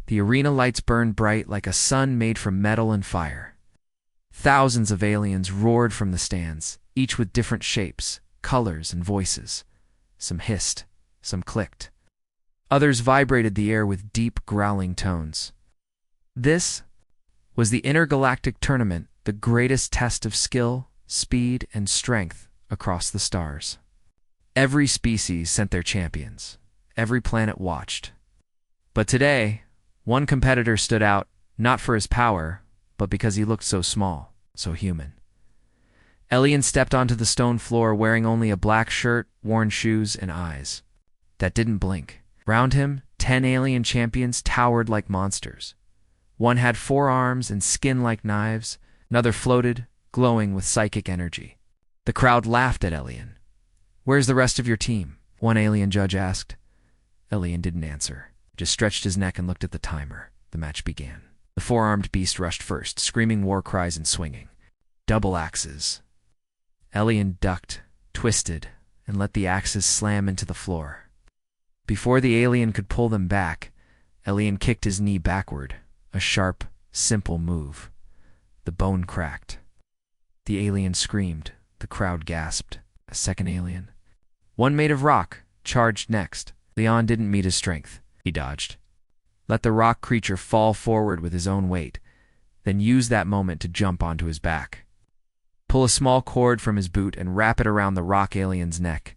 The arena lights burned bright like a sun made from metal and fire. Thousands of aliens roared from the stands, each with different shapes, colors, and voices. Some hissed, some clicked. Others vibrated the air with deep, growling tones. This was the intergalactic tournament, the greatest test of skill, speed, and strength across the stars. Every species sent their champions. Every planet watched. But today, one competitor stood out, not for his power, but because he looked so small, so human. Elian stepped onto the stone floor wearing only a black shirt, worn shoes, and eyes that didn't blink. Round him, 10 alien champions towered like monsters. One had 4 arms and skin like knives. Another floated, glowing with psychic energy. The crowd laughed at Elian. "Where's the rest of your team?" one alien judge asked. Elian didn't answer, just stretched his neck and looked at the timer. The match began. The 4-armed beast rushed first, screaming war cries and swinging. Double axes. Elian ducked, twisted, and let the axes slam into the floor. Before the alien could pull them back, Elian kicked his knee backward, a sharp, simple move. The bone cracked. The alien screamed. The crowd gasped. A second alien, one made of rock, charged next. Leon didn't meet his strength. He dodged. Let the rock creature fall forward with his own weight, then use that moment to jump onto his back. Pull a small cord from his boot and wrap it around the rock alien's neck.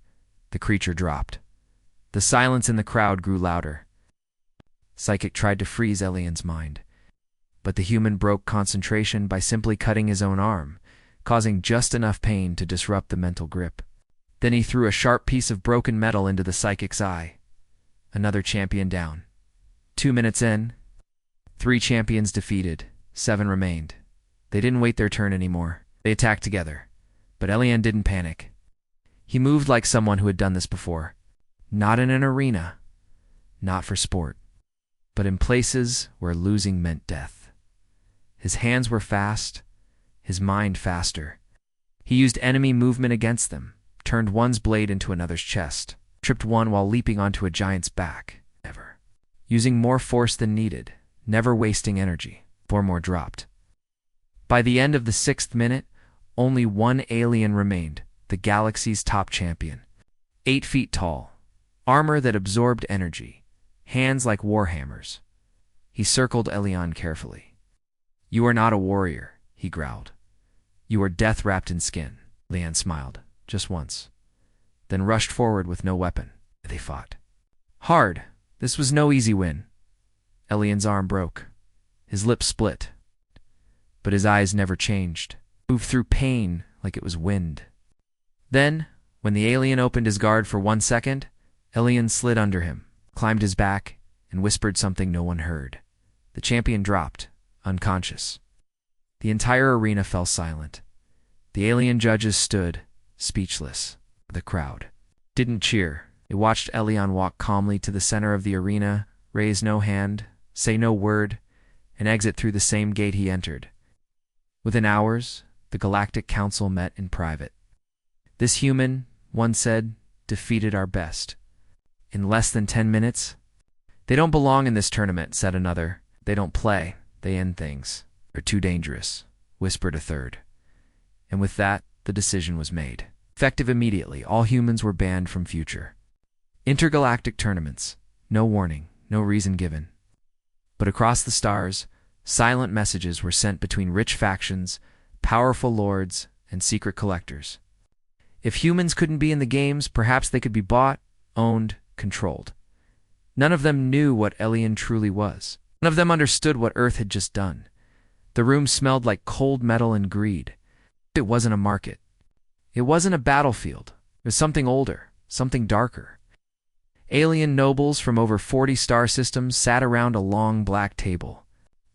The creature dropped. The silence in the crowd grew louder. Psychic tried to freeze Elian's mind, but the human broke concentration by simply cutting his own arm, causing just enough pain to disrupt the mental grip. Then he threw a sharp piece of broken metal into the psychic's eye. Another champion down. 2 minutes in, 3 champions defeated, 7 remained. They didn't wait their turn anymore. They attacked together. But Elian didn't panic. He moved like someone who had done this before. Not in an arena, not for sport, but in places where losing meant death. His hands were fast, his mind faster. He used enemy movement against them, turned one's blade into another's chest, tripped one while leaping onto a giant's back. Never. Using more force than needed, never wasting energy. 4 more dropped. By the end of the 6th minute, only one alien remained, the galaxy's top champion. 8 feet tall, armor that absorbed energy, hands like warhammers. He circled Elian carefully. "You are not a warrior," he growled. "You are death wrapped in skin." Elian smiled, just once, then rushed forward with no weapon. They fought. Hard. This was no easy win. Elian's arm broke. His lips split. But his eyes never changed. Moved through pain like it was wind. Then, when the alien opened his guard for 1 second, Elian slid under him, climbed his back, and whispered something no one heard. The champion dropped, unconscious. The entire arena fell silent. The alien judges stood, speechless. The crowd didn't cheer. They watched Elian walk calmly to the center of the arena, raise no hand, say no word, and exit through the same gate he entered. Within hours, the Galactic Council met in private. "This human," one said, "defeated our best. In less than 10 minutes? They don't belong in this tournament," said another. "They don't play. They end things. They're too dangerous," whispered a third. And with that, the decision was made. Effective immediately, all humans were banned from future intergalactic tournaments. No warning, no reason given. But across the stars, silent messages were sent between rich factions, powerful lords, and secret collectors. If humans couldn't be in the games, perhaps they could be bought, owned, controlled. None of them knew what Elian truly was. None of them understood what Earth had just done. The room smelled like cold metal and greed. It wasn't a market. It wasn't a battlefield. It was something older, something darker. Alien nobles from over 40 star systems sat around a long black table.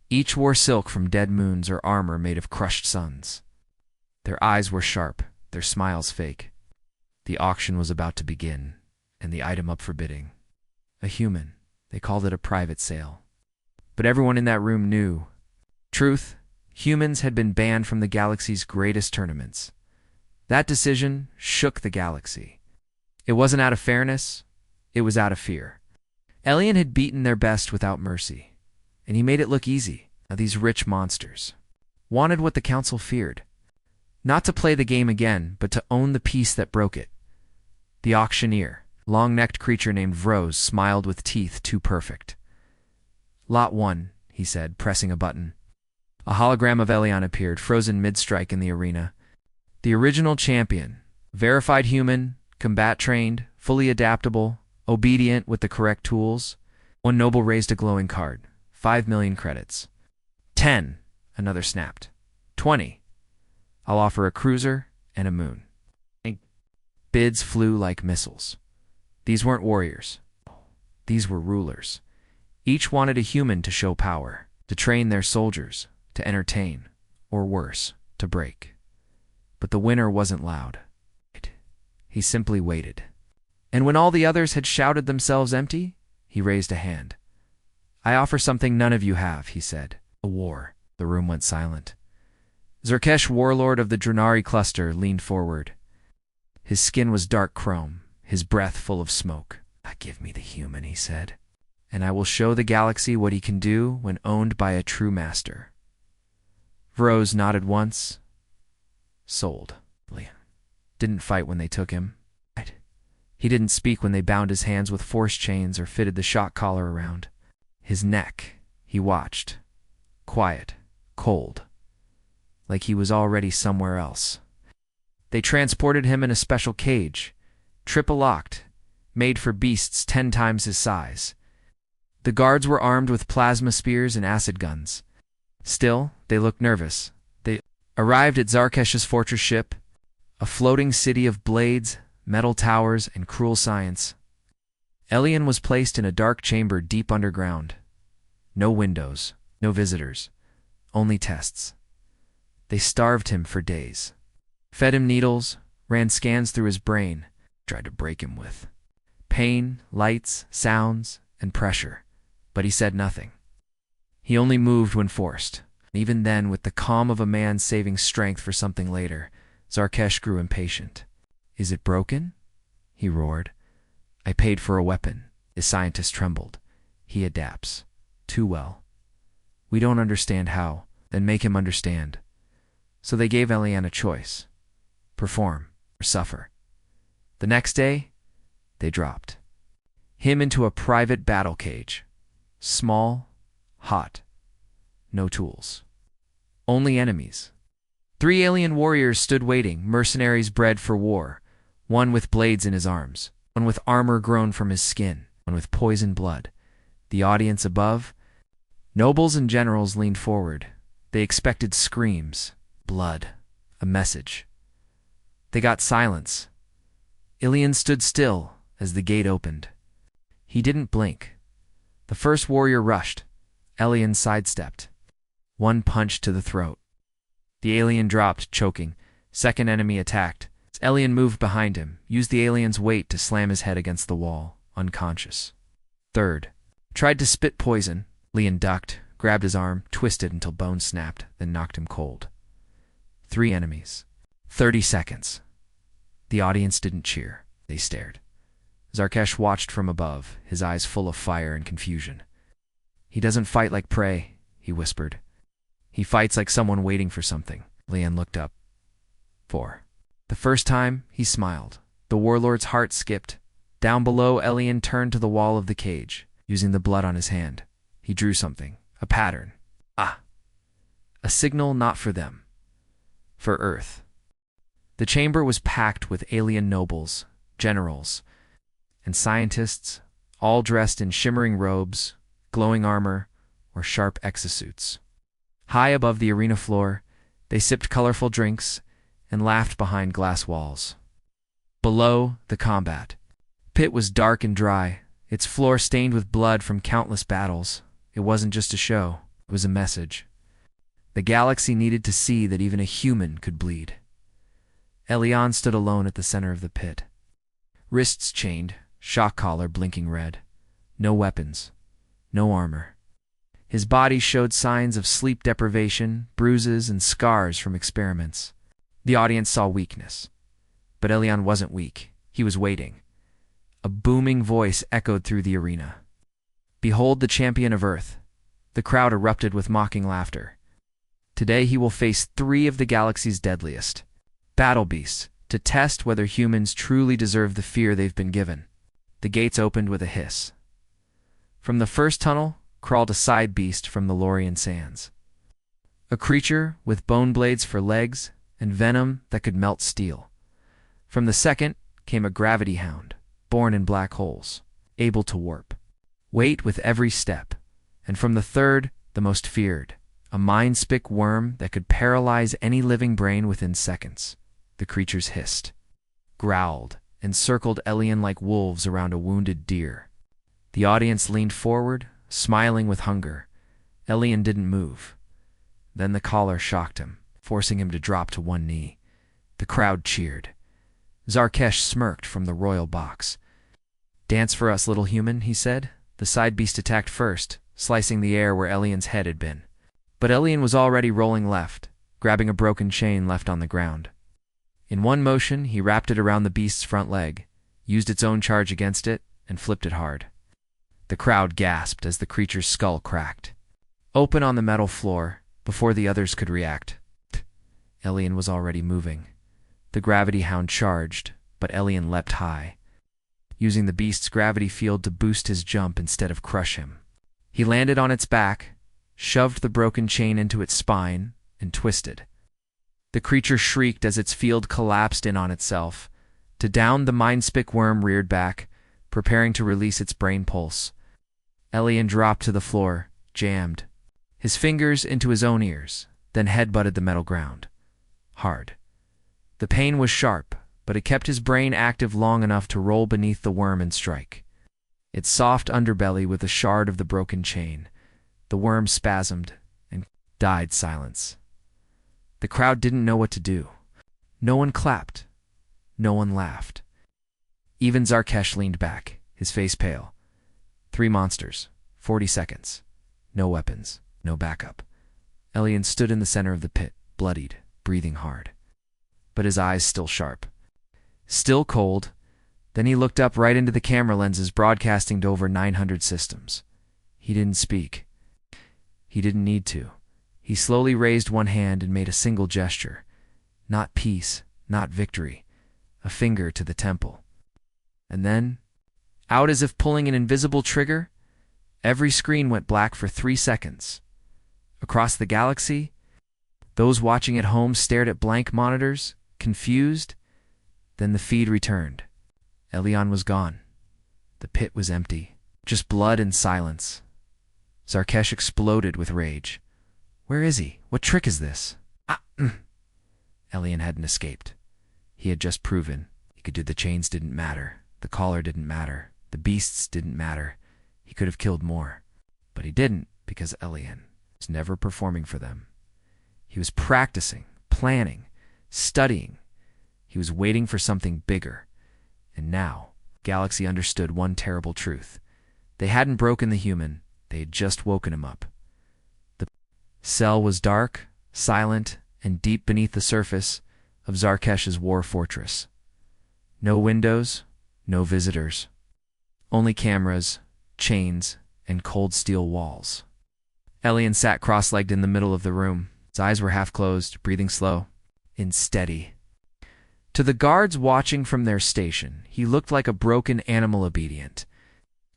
Each wore silk from dead moons or armor made of crushed suns. Their eyes were sharp, their smiles fake. The auction was about to begin, and the item up for bidding. A human. They called it a private sale. But everyone in that room knew. Truth, humans had been banned from the galaxy's greatest tournaments. That decision shook the galaxy. It wasn't out of fairness, it was out of fear. Elian had beaten their best without mercy. and he made it look easy. Now these rich monsters wanted what the council feared. Not to play the game again, but to own the piece that broke it. The auctioneer, long-necked creature named Vrose, smiled with teeth too perfect. Lot 1, he said, pressing a button. A hologram of Elion appeared, frozen mid-strike in the arena. The original champion, verified human, combat-trained, fully adaptable, obedient with the correct tools. One noble raised a glowing card. 5 million credits. 10, another snapped. 20, I'll offer a cruiser and a moon. Bids flew like missiles. These weren't warriors. These were rulers. Each wanted a human to show power, to train their soldiers, to entertain, or worse, to break. But the winner wasn't loud. He simply waited. And when all the others had shouted themselves empty, he raised a hand. I offer something none of you have, he said. A war. The room went silent. Zarkesh, warlord of the Drenari cluster, leaned forward. His skin was dark chrome, his breath full of smoke. Give me the human, he said, and I will show the galaxy what he can do when owned by a true master. Vrose nodded once. Sold. Didn't fight when they took him. He didn't speak when they bound his hands with force chains or fitted the shock collar around. His neck, he watched. Quiet, cold, like he was already somewhere else. They transported him in a special cage, triple-locked, made for beasts 10 times his size. The guards were armed with plasma spears and acid guns. Still, they looked nervous. They arrived at Zarkesh's fortress ship, a floating city of blades, metal towers, and cruel science. Elion was placed in a dark chamber deep underground. No windows, no visitors, only tests. They starved him for days. Fed him needles, ran scans through his brain, tried to break him with pain, lights, sounds, and pressure. But he said nothing. He only moved when forced. Even then, with the calm of a man saving strength for something later, Zarkesh grew impatient. Is it broken? He roared. I paid for a weapon. The scientist trembled. He adapts. Too well. We don't understand how. Then make him understand. So they gave Elion a choice. Perform or suffer. The next day, they dropped him into a private battle cage. Small, hot, no tools. Only enemies. 3 alien warriors stood waiting, mercenaries bred for war. One with blades in his arms, one with armor grown from his skin, one with poisoned blood. The audience above, nobles and generals leaned forward. They expected screams, blood, a message. They got silence. Elion stood still as the gate opened. He didn't blink. The first warrior rushed. Elion sidestepped. One punch to the throat. The alien dropped, choking. Second enemy attacked. Elion moved behind him, used the alien's weight to slam his head against the wall, unconscious. Third, tried to spit poison. Elion ducked, grabbed his arm, twisted until bones snapped, then knocked him cold. 3 enemies. 30 seconds. The audience didn't cheer. They stared. Zarkesh watched from above, his eyes full of fire and confusion. He doesn't fight like prey, he whispered. He fights like someone waiting for something. Elion looked up. 4. The first time, he smiled. The warlord's heart skipped. Down below, Elion turned to the wall of the cage, using the blood on his hand. He drew something. A pattern. Ah! A signal not for them. For Earth. The chamber was packed with alien nobles, generals, and scientists, all dressed in shimmering robes, glowing armor, or sharp exosuits. High above the arena floor, they sipped colorful drinks and laughed behind glass walls. Below, the combat. Pit was dark and dry, its floor stained with blood from countless battles. It wasn't just a show, it was a message. The galaxy needed to see that even a human could bleed. Elion stood alone at the center of the pit. Wrists chained, shock collar blinking red. No weapons, no armor. His body showed signs of sleep deprivation, bruises, and scars from experiments. The audience saw weakness. But Elion wasn't weak. He was waiting. A booming voice echoed through the arena. Behold the champion of Earth. The crowd erupted with mocking laughter. Today he will face 3 of the galaxy's deadliest battle beasts to test whether humans truly deserve the fear they've been given. The gates opened with a hiss. From the first tunnel crawled a side beast from the Lorian sands. A creature with bone blades for legs and venom that could melt steel. From the second came a gravity hound, born in black holes, able to warp, wait with every step. And from the third, the most feared, a mind-spick worm that could paralyze any living brain within seconds. The creatures hissed, growled, and circled Elian like wolves around a wounded deer. The audience leaned forward, smiling with hunger. Elian didn't move. Then the collar shocked him, forcing him to drop to one knee. The crowd cheered. Zarkesh smirked from the royal box. "Dance for us, little human," he said. The side beast attacked first, slicing the air where Elian's head had been. But Elian was already rolling left, grabbing a broken chain left on the ground. In one motion, he wrapped it around the beast's front leg, used its own charge against it, and flipped it hard. The crowd gasped as the creature's skull cracked, open on the metal floor, before the others could react. Elian was already moving. The gravity hound charged, but Elian leapt high, using the beast's gravity field to boost his jump instead of crush him. He landed on its back, shoved the broken chain into its spine, and twisted. The creature shrieked as its field collapsed in on itself. To down, the mind-spick worm reared back, preparing to release its brain pulse. Elian dropped to the floor, jammed, his fingers into his own ears, then head-butted the metal ground. Hard. The pain was sharp, but it kept his brain active long enough to roll beneath the worm and strike. Its soft underbelly with a shard of the broken chain. The worm spasmed and died silence. The crowd didn't know what to do. No one clapped. No one laughed. Even Zarkesh leaned back, his face pale. 3 monsters, 40 seconds. No weapons, no backup. Elian stood in the center of the pit, bloodied, breathing hard. But his eyes still sharp. Still cold. Then he looked up right into the camera lenses broadcasting to over 900 systems. He didn't speak. He didn't need to. He slowly raised one hand and made a single gesture. Not peace, not victory. A finger to the temple. And then, out as if pulling an invisible trigger, every screen went black for 3 seconds. Across the galaxy, those watching at home stared at blank monitors, confused. Then the feed returned. Elian was gone. The pit was empty. Just blood and silence. Zarkesh exploded with rage. Where is he? What trick is this? Elian hadn't escaped. He had just proven he could do. The chains didn't matter. The collar didn't matter. The beasts didn't matter. He could have killed more. But he didn't, because Elian was never performing for them. He was practicing, planning, studying. He was waiting for something bigger. And now, Galaxy understood one terrible truth. They hadn't broken the human. They had just woken him up. The cell was dark, silent, and deep beneath the surface of Zarkesh's war fortress. No windows, no visitors. Only cameras, chains, and cold steel walls. Elian sat cross-legged in the middle of the room. His eyes were half closed, breathing slow and steady. To the guards watching from their station, he looked like a broken animal obedient.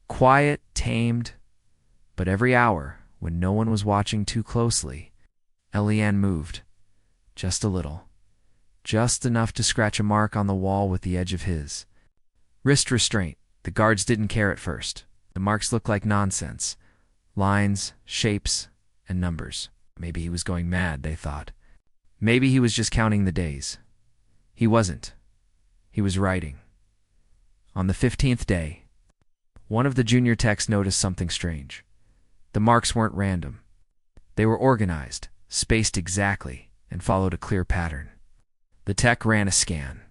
Quiet, tamed, but every hour, when no one was watching too closely, Elian moved. Just a little. Just enough to scratch a mark on the wall with the edge of his wrist restraint. The guards didn't care at first. The marks looked like nonsense. Lines, shapes, and numbers. Maybe he was going mad, they thought. Maybe he was just counting the days. He wasn't. He was writing. On the 15th day, one of the junior techs noticed something strange. The marks weren't random. They were organized, spaced exactly, and followed a clear pattern. The tech ran a scan.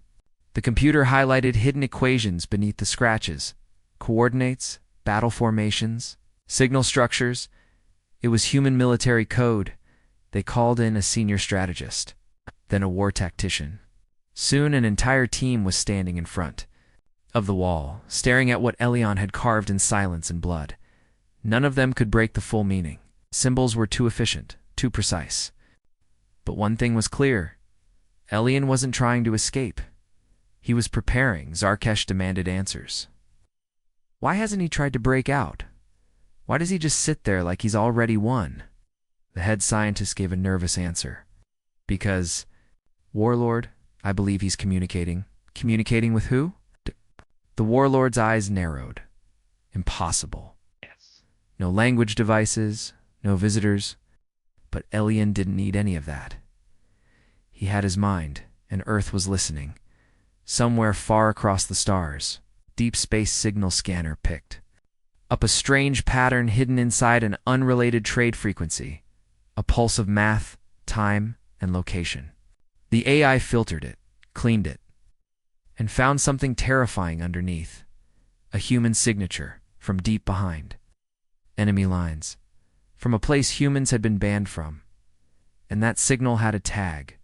The computer highlighted hidden equations beneath the scratches, coordinates, battle formations, signal structures. It was human military code. They called in a senior strategist, then a war tactician. Soon an entire team was standing in front of the wall, staring at what Elian had carved in silence and blood. None of them could break the full meaning. Symbols were too efficient, too precise. But one thing was clear. Elian wasn't trying to escape. He was preparing. Zarkesh demanded answers. Why hasn't he tried to break out? Why does he just sit there like he's already won? The head scientist gave a nervous answer. Because, Warlord, I believe he's communicating. Communicating with who? The Warlord's eyes narrowed. Impossible. Yes. No language devices, no visitors. But Elian didn't need any of that. He had his mind, and Earth was listening. Somewhere far across the stars, deep space signal scanner picked up a strange pattern hidden inside an unrelated trade frequency, a pulse of math, time, and location. The AI filtered it, cleaned it, and found something terrifying underneath. A human signature from deep behind. Enemy lines. From a place humans had been banned from. And that signal had a tag.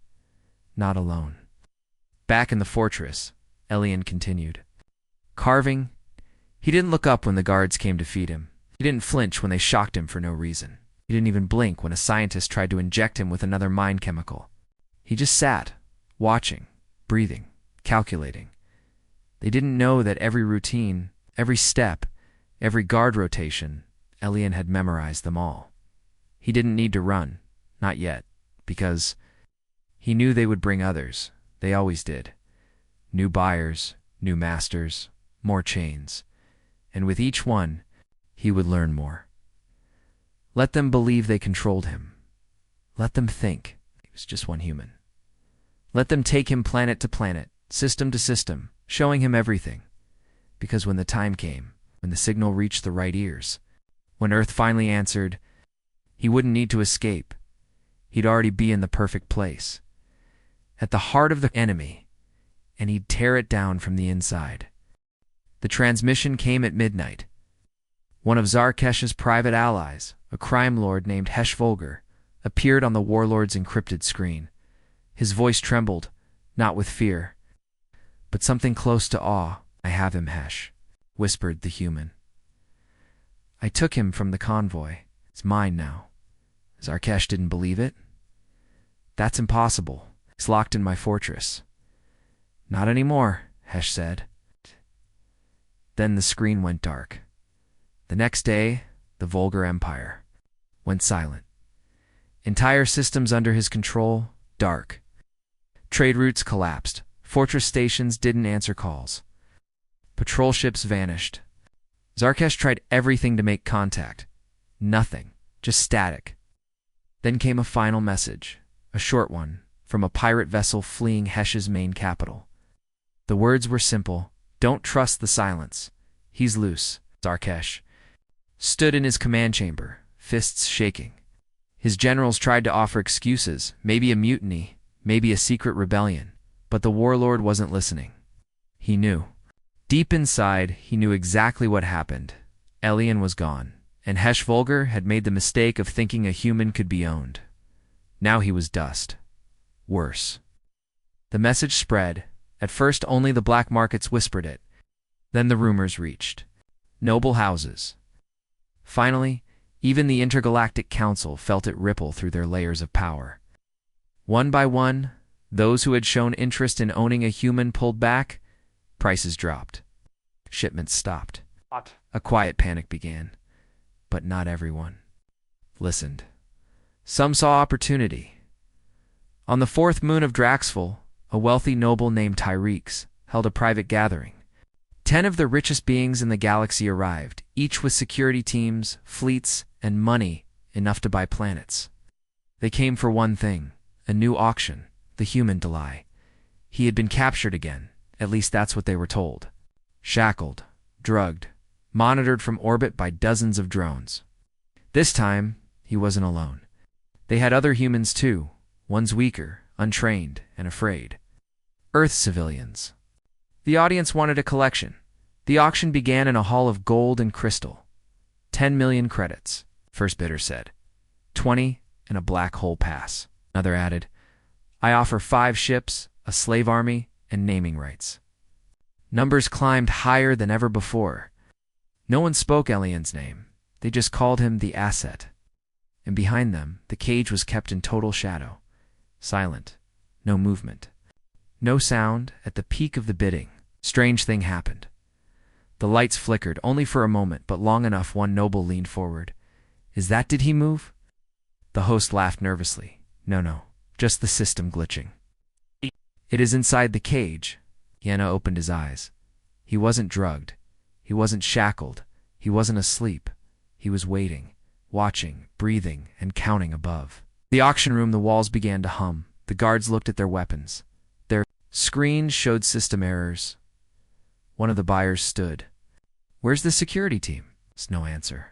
Not alone. Back in the fortress, Elian continued. Carving. He didn't look up when the guards came to feed him. He didn't flinch when they shocked him for no reason. He didn't even blink when a scientist tried to inject him with another mind chemical. He just sat, watching, breathing, calculating. They didn't know that every routine, every step, every guard rotation, Elian had memorized them all. He didn't need to run, not yet, because he knew they would bring others. They always did. New buyers, new masters, more chains. And with each one, he would learn more. Let them believe they controlled him. Let them think he was just one human. Let them take him planet to planet, system to system, showing him everything. Because when the time came, when the signal reached the right ears, when Earth finally answered, he wouldn't need to escape. He'd already be in the perfect place. At the heart of the enemy, and he'd tear it down from the inside. The transmission came at midnight. One of Zarkesh's private allies, a crime lord named Hesh-Volger, appeared on the warlord's encrypted screen. His voice trembled, not with fear, but something close to awe. I have him, Hesh, whispered the human. I took him from the convoy. It's mine now. Zarkesh didn't believe it. That's impossible. He's locked in my fortress. Not anymore, Hesh said. Then the screen went dark. The next day, the Volgar Empire went silent. Entire systems under his control, dark. Trade routes collapsed. Fortress stations didn't answer calls. Patrol ships vanished. Zarkesh tried everything to make contact. Nothing. Just static. Then came a final message, a short one, from a pirate vessel fleeing Hesh's main capital. The words were simple. Don't trust the silence. He's loose. Zarkesh stood in his command chamber, fists shaking. His generals tried to offer excuses, maybe a mutiny, maybe a secret rebellion, but the warlord wasn't listening. He knew. Deep inside, he knew exactly what happened. Elian was gone, and Hesh-Volger had made the mistake of thinking a human could be owned. Now he was dust. Worse. The message spread. At first only the black markets whispered it. Then the rumors reached noble houses. Finally, even the Intergalactic Council felt it ripple through their layers of power. One by one, those who had shown interest in owning a human pulled back. Prices dropped. Shipments stopped. What? A quiet panic began. But not everyone listened. Some saw opportunity. On the fourth moon of Draxful, a wealthy noble named Tyreeks held a private gathering. 10 of the richest beings in the galaxy arrived, each with security teams, fleets, and money enough to buy planets. They came for one thing, a new auction, the human Delay. He had been captured again, at least that's what they were told. Shackled, drugged, monitored from orbit by dozens of drones. This time, he wasn't alone. They had other humans too, ones weaker, untrained, and afraid. Earth civilians. The audience wanted a collection. The auction began in a hall of gold and crystal. 10 million credits, first bidder said. 20 and a black hole pass. Another added, I offer 5 ships, a slave army, and naming rights. Numbers climbed higher than ever before. No one spoke Elian's name. They just called him the asset. and behind them, the cage was kept in total shadow. Silent. No movement. No sound. At the peak of the bidding, strange thing happened. The lights flickered, only for a moment, but long enough one noble leaned forward. Is that did he move? The host laughed nervously. No, just the system glitching. It is inside the cage. Yenna opened his eyes. He wasn't drugged. He wasn't shackled. He wasn't asleep. He was waiting, watching, breathing, and counting above. The auction room, the walls began to hum. The guards looked at their weapons. Their screens showed system errors. One of the buyers stood. Where's the security team? No answer.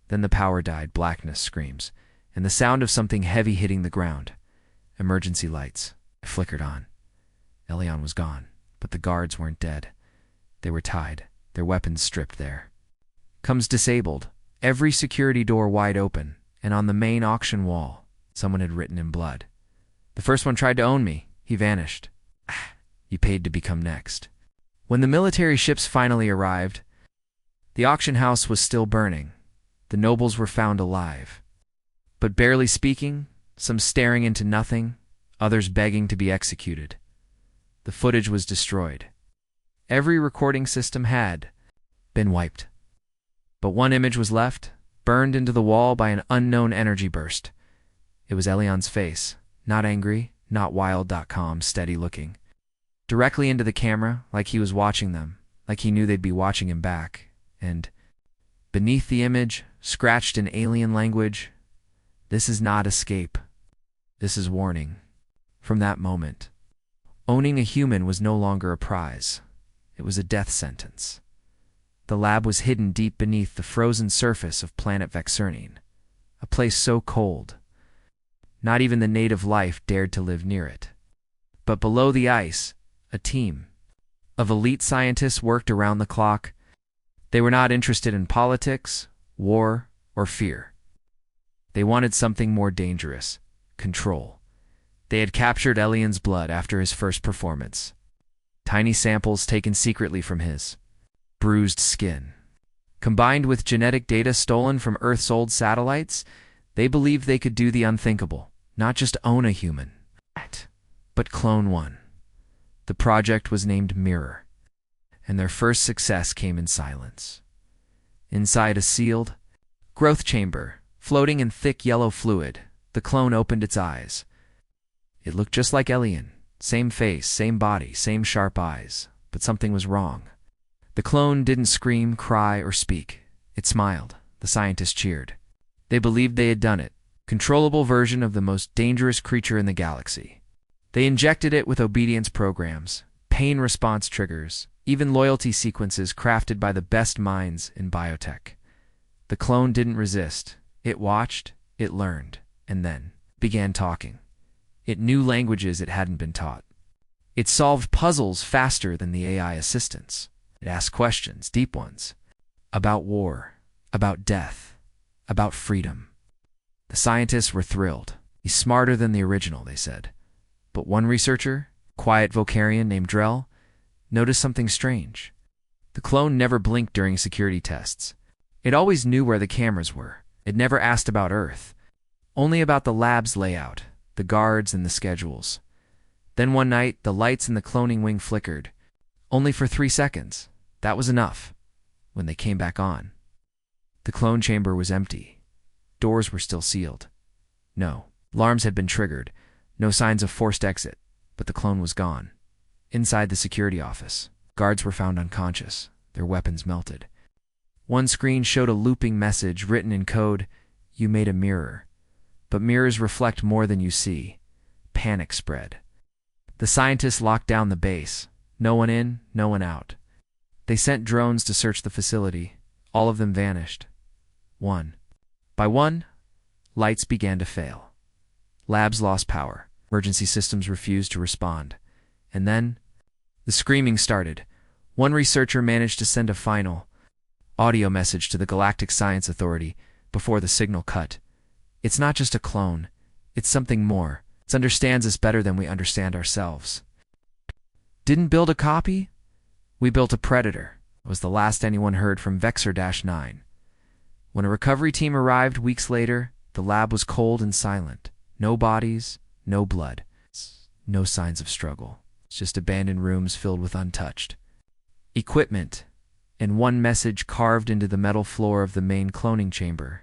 Then the power died, blackness, screams, and the sound of something heavy hitting the ground. Emergency lights. I flickered on. Elion was gone, but the guards weren't dead. They were tied, their weapons stripped there. Comes disabled, every security door wide open, and on the main auction wall, someone had written in blood. The first one tried to own me. He vanished. You paid to become next. When the military ships finally arrived, the auction house was still burning. The nobles were found alive, but barely speaking, some staring into nothing, others begging to be executed. The footage was destroyed. Every recording system had been wiped. But one image was left, burned into the wall by an unknown energy burst. It was Elion's face, not angry, not wild, calm, steady looking. Directly into the camera, like he was watching them, like he knew they'd be watching him back. And beneath the image, scratched in alien language, "This is not escape. This is warning." From that moment, owning a human was no longer a prize. It was a death sentence. The lab was hidden deep beneath the frozen surface of planet Vexernine, a place so cold, not even the native life dared to live near it. But below the ice, a team of elite scientists worked around the clock. They were not interested in politics, war, or fear. They wanted something more dangerous: control. They had captured Elion's blood after his first performance. Tiny samples taken secretly from his bruised skin. Combined with genetic data stolen from Earth's old satellites, they believed they could do the unthinkable, not just own a human, but clone one. The project was named Mirror, and their first success came in silence. Inside a sealed growth chamber, floating in thick yellow fluid, the clone opened its eyes. It looked just like Elion. Same face, same body, same sharp eyes. But something was wrong. The clone didn't scream, cry, or speak. It smiled. The scientists cheered. They believed they had done it. Controllable version of the most dangerous creature in the galaxy. They injected it with obedience programs, pain response triggers, even loyalty sequences crafted by the best minds in biotech. The clone didn't resist. It watched, it learned, and then began talking. It knew languages it hadn't been taught. It solved puzzles faster than the AI assistants. It asked questions, deep ones, about war, about death, about freedom. The scientists were thrilled. He's smarter than the original, they said. But one researcher, quiet Vocarian named Drell, noticed something strange. The clone never blinked during security tests. It always knew where the cameras were. It never asked about Earth, only about the lab's layout, the guards, and the schedules. Then one night, the lights in the cloning wing flickered. Only for 3 seconds. That was enough. When they came back on, the clone chamber was empty. Doors were still sealed. No, alarms had been triggered. No signs of forced exit, but the clone was gone. Inside the security office, guards were found unconscious, their weapons melted. One screen showed a looping message written in code: "You made a mirror. But mirrors reflect more than you see." Panic spread. The scientists locked down the base. No one in, no one out. They sent drones to search the facility. All of them vanished. One by one, lights began to fail. Labs lost power. Emergency systems refused to respond. And then, the screaming started. One researcher managed to send a final audio message to the Galactic Science Authority before the signal cut. "It's not just a clone. It's something more. It understands us better than we understand ourselves." "Didn't build a copy? We built a predator," was the last anyone heard from Vexer-9. When a recovery team arrived weeks later, The lab was cold and silent. No bodies, no blood, no signs of struggle. Just abandoned rooms filled with untouched equipment, and one message carved into the metal floor of the main cloning chamber.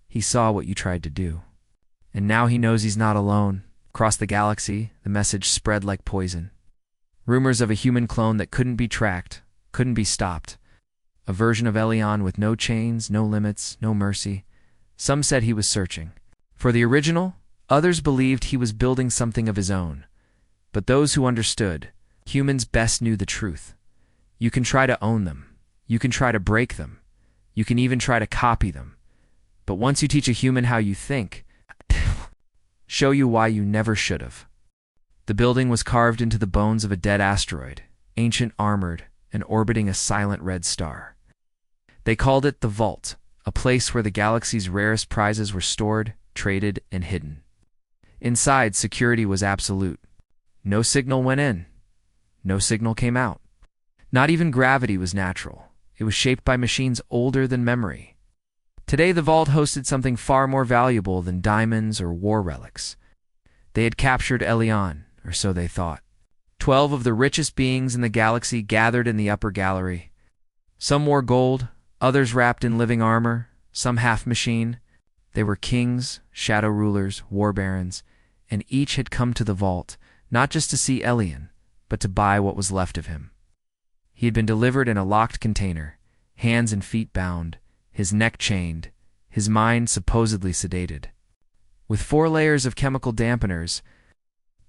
He saw what you tried to do. And now he knows he's not alone. Across the galaxy, the message spread like poison. Rumors of a human clone that couldn't be tracked, couldn't be stopped. A version of Elion with no chains, no limits, no mercy. Some said he was searching for the original. Others believed he was building something of his own. But those who understood, humans best knew the truth. You can try to own them. You can try to break them. You can even try to copy them. But once you teach a human how you think, show you why you never should have. The building was carved into the bones of a dead asteroid, ancient, armored, and orbiting a silent red star. They called it the Vault, a place where the galaxy's rarest prizes were stored, traded, and hidden. Inside, security was absolute. No signal went in. No signal came out. Not even gravity was natural. It was shaped by machines older than memory. Today, the Vault hosted something far more valuable than diamonds or war relics. They had captured Elion, or so they thought. 12 of the richest beings in the galaxy gathered in the upper gallery. Some wore gold, others wrapped in living armor, some half-machine. They were kings, shadow rulers, war barons, and each had come to the Vault, not just to see Elion, but to buy what was left of him. He had been delivered in a locked container, hands and feet bound, his neck chained, his mind supposedly sedated. With 4 layers of chemical dampeners,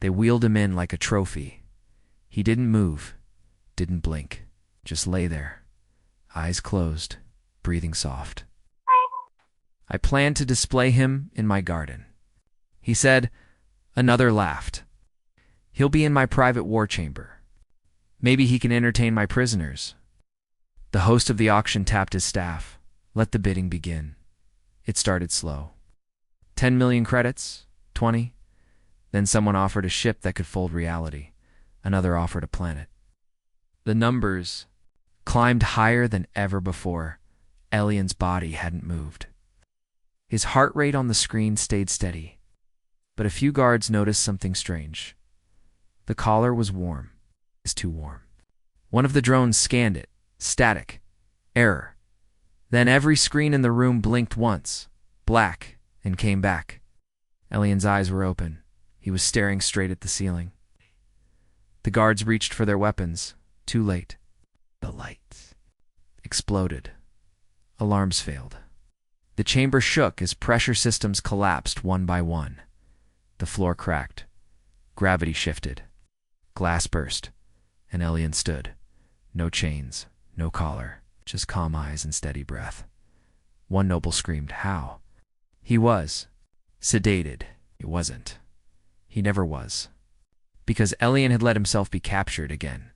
they wheeled him in like a trophy. He didn't move, didn't blink, just lay there, eyes closed, breathing soft. I planned to display him in my garden. He said. Another laughed. He'll be in my private war chamber. Maybe he can entertain my prisoners. The host of the auction tapped his staff. Let the bidding begin. It started slow. 10 million credits? 20? Then someone offered a ship that could fold reality. Another offered a planet. The numbers climbed higher than ever before. Elion's body hadn't moved. His heart rate on the screen stayed steady. But a few guards noticed something strange. The collar was warm. It's too warm. One of the drones scanned it. Static. Error. Then every screen in the room blinked once, black, and came back. Elion's eyes were open. He was staring straight at the ceiling. The guards reached for their weapons. Too late. The lights exploded. Alarms failed. The chamber shook as pressure systems collapsed one by one. The floor cracked. Gravity shifted. Glass burst. And Elion stood. No chains, no collar, just calm eyes and steady breath. One noble screamed, "How?" He was sedated. It wasn't. He never was. Because Elion had let himself be captured again.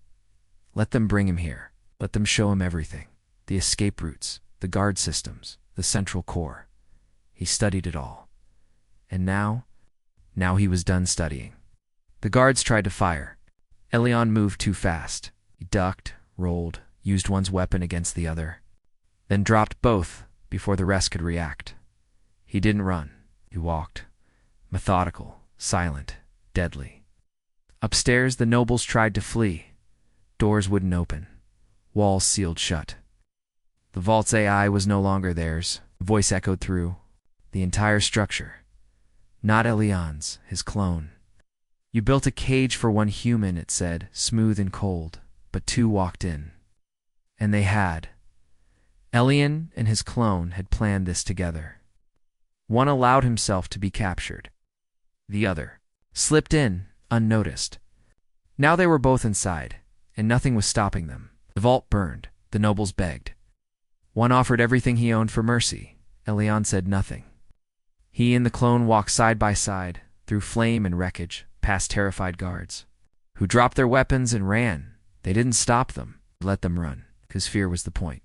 Let them bring him here. Let them show him everything. The escape routes, the guard systems, the central core. He studied it all. And now he was done studying. The guards tried to fire. Elion moved too fast. He ducked, rolled, used one's weapon against the other, then dropped both before the rest could react. He didn't run. He walked. Methodical, silent, deadly. Upstairs, the nobles tried to flee. Doors wouldn't open. Walls sealed shut. The Vault's AI was no longer theirs. A voice echoed through the entire structure. Not Elion's, his clone. You built a cage for one human, it said, smooth and cold, but 2 walked in. And they had. Elion and his clone had planned this together. One allowed himself to be captured. The other slipped in, unnoticed. Now they were both inside, and nothing was stopping them. The vault burned. The nobles begged. One offered everything he owned for mercy. Elion said nothing. He and the clone walked side by side, through flame and wreckage, past terrified guards, who dropped their weapons and ran. They didn't stop them, let them run, because fear was the point.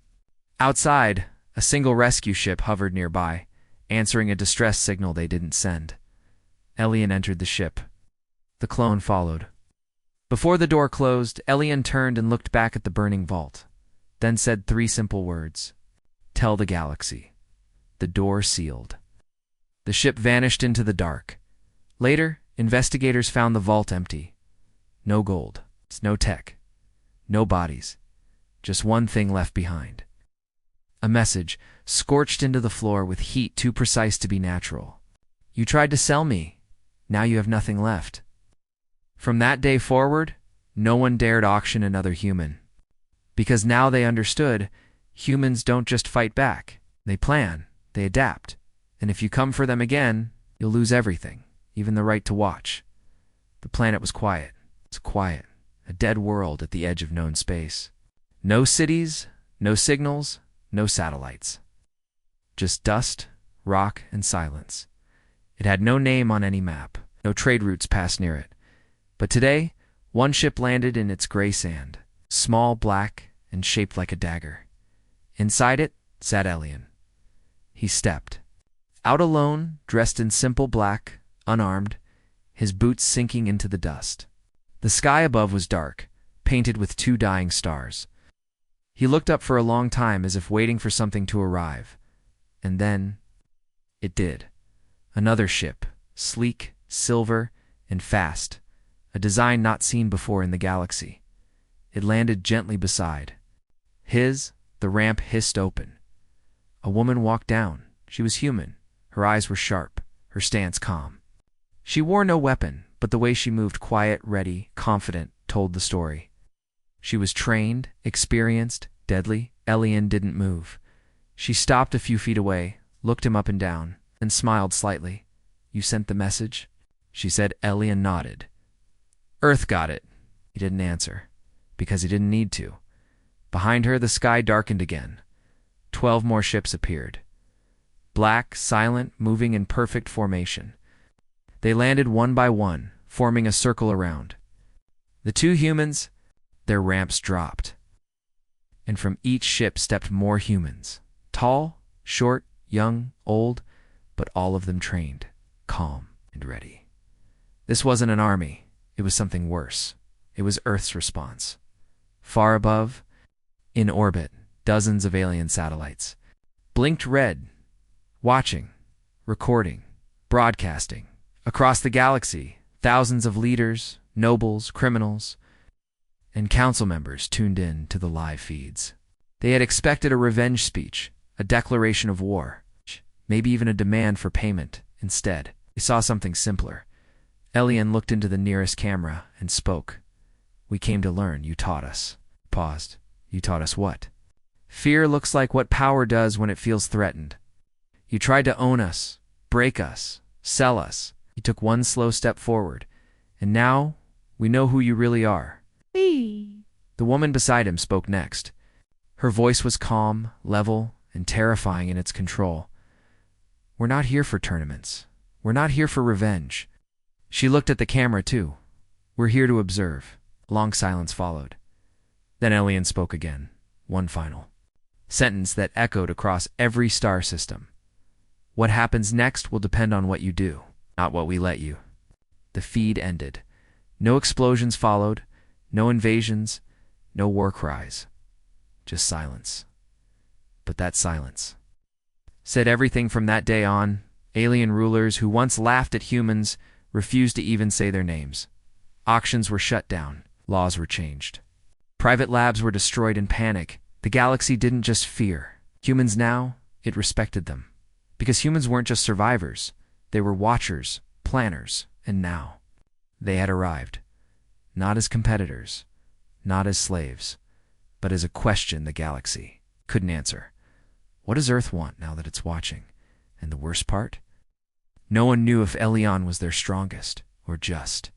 Outside, a single rescue ship hovered nearby, answering a distress signal they didn't send. Elion entered the ship. The clone followed. Before the door closed, Elion turned and looked back at the burning vault, then said 3 simple words. Tell the galaxy. The door sealed. The ship vanished into the dark. Later, investigators found the vault empty. No gold, no tech, no bodies, just one thing left behind. A message, scorched into the floor with heat too precise to be natural. You tried to sell me. Now you have nothing left. From that day forward, no one dared auction another human. Because now they understood, humans don't just fight back. They plan, they adapt. And if you come for them again, you'll lose everything, even the right to watch. The planet was quiet. It's quiet. A dead world at the edge of known space. No cities, no signals, no satellites. Just dust, rock, and silence. It had no name on any map. No trade routes passed near it. But today, one ship landed in its gray sand, small, black, and shaped like a dagger. Inside it sat Elian. He stepped. Out alone, dressed in simple black, unarmed, his boots sinking into the dust. The sky above was dark, painted with two dying stars. He looked up for a long time as if waiting for something to arrive. And then, it did. Another ship, sleek, silver, and fast, a design not seen before in the galaxy. It landed gently beside. The ramp hissed open. A woman walked down. She was human. Her eyes were sharp, her stance calm. She wore no weapon, but the way she moved, quiet, ready, confident, told the story. She was trained, experienced, deadly. Elian didn't move. She stopped a few feet away, looked him up and down, and smiled slightly. You sent the message? She said. Elian nodded. Earth got it. He didn't answer, because he didn't need to. Behind her, the sky darkened again. 12 more ships appeared. Black, silent, moving in perfect formation. They landed one by one, forming a circle around. The two humans, their ramps dropped. And from each ship stepped more humans. Tall, short, young, old, but all of them trained, calm, and ready. This wasn't an army. It was something worse. It was Earth's response. Far above, in orbit, dozens of alien satellites. Blinked red, watching, recording, broadcasting. Across the galaxy, thousands of leaders, nobles, criminals, and council members tuned in to the live feeds. They had expected a revenge speech, a declaration of war, maybe even a demand for payment. Instead, they saw something simpler. Elian looked into the nearest camera and spoke. We came to learn. You taught us. Paused. You taught us what? Fear looks like what power does when it feels threatened. You tried to own us, break us, sell us. You took one slow step forward, and now we know who you really are. The woman beside him spoke next. Her voice was calm, level, and terrifying in its control. We're not here for tournaments. We're not here for revenge. She looked at the camera too. We're here to observe. A long silence followed. Then Elian spoke again, one final sentence that echoed across every star system. What happens next will depend on what you do, not what we let you. The feed ended. No explosions followed, no invasions, no war cries. Just silence. But that silence said everything. From that day on, alien rulers who once laughed at humans refused to even say their names. Auctions were shut down. Laws were changed. Private labs were destroyed in panic. The galaxy didn't just fear humans now, it respected them. Because humans weren't just survivors. They were watchers, planners, and now they had arrived. Not as competitors, not as slaves, but as a question the galaxy couldn't answer. What does Earth want now that it's watching? And the worst part? No one knew if Elian was their strongest or just